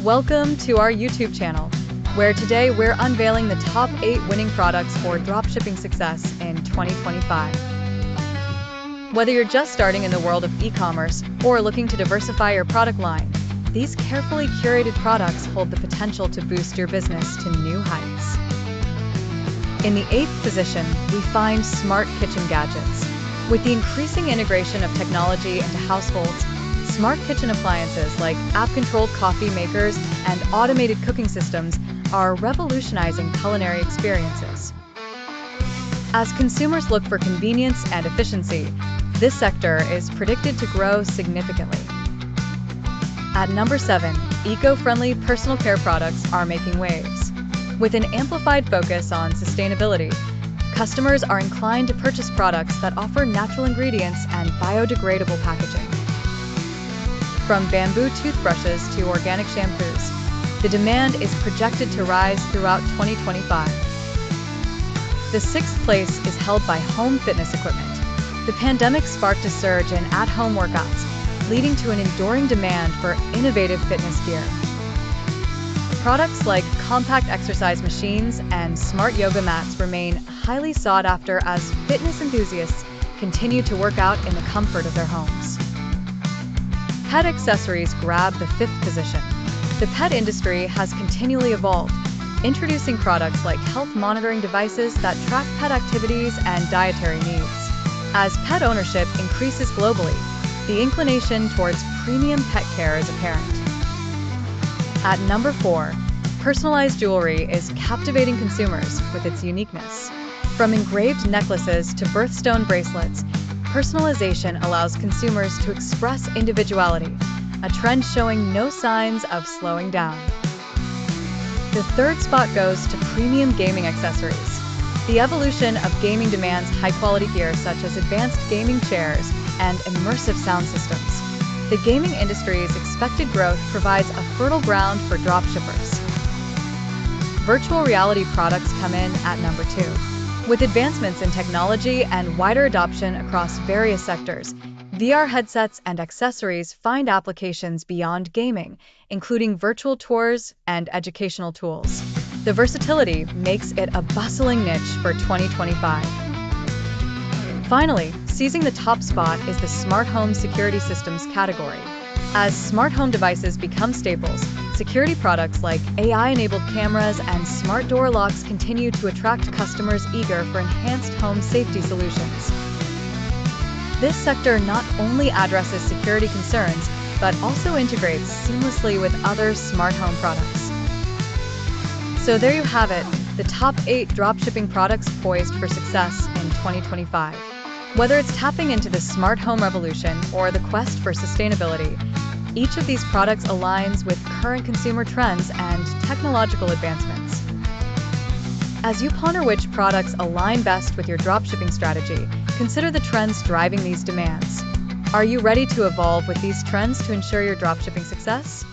Welcome to our YouTube channel, where today we're unveiling the top 8 winning products for dropshipping success in 2025. Whether you're just starting in the world of e-commerce or looking to diversify your product line, these carefully curated products hold the potential to boost your business to new heights. In the 8th position, we find smart kitchen gadgets. With the increasing integration of technology into households, smart kitchen appliances like app-controlled coffee makers and automated cooking systems are revolutionizing culinary experiences. As consumers look for convenience and efficiency, this sector is predicted to grow significantly. At number 7, eco-friendly personal care products are making waves. With an amplified focus on sustainability, customers are inclined to purchase products that offer natural ingredients and biodegradable packaging. From bamboo toothbrushes to organic shampoos, the demand is projected to rise throughout 2025. The 6th place is held by home fitness equipment. The pandemic sparked a surge in at-home workouts, leading to an enduring demand for innovative fitness gear. Products like compact exercise machines and smart yoga mats remain highly sought after as fitness enthusiasts continue to work out in the comfort of their homes. Pet accessories grab the 5th position. The pet industry has continually evolved, introducing products like health monitoring devices that track pet activities and dietary needs. As pet ownership increases globally, the inclination towards premium pet care is apparent. At number 4, personalized jewelry is captivating consumers with its uniqueness. From engraved necklaces to birthstone bracelets, personalization allows consumers to express individuality, a trend showing no signs of slowing down. The 3rd spot goes to premium gaming accessories. The evolution of gaming demands high-quality gear such as advanced gaming chairs and immersive sound systems. The gaming industry's expected growth provides a fertile ground for dropshippers. Virtual reality products come in at number 2. With advancements in technology and wider adoption across various sectors, VR headsets and accessories find applications beyond gaming, including virtual tours and educational tools. The versatility makes it a bustling niche for 2025. Finally, seizing the top spot is the smart home security systems category. As smart home devices become staples, security products like AI-enabled cameras and smart door locks continue to attract customers eager for enhanced home safety solutions. This sector not only addresses security concerns, but also integrates seamlessly with other smart home products. So there you have it, the top 8 dropshipping products poised for success in 2025. Whether it's tapping into the smart home revolution or the quest for sustainability, each of these products aligns with current consumer trends and technological advancements. As you ponder which products align best with your dropshipping strategy, consider the trends driving these demands. Are you ready to evolve with these trends to ensure your dropshipping success?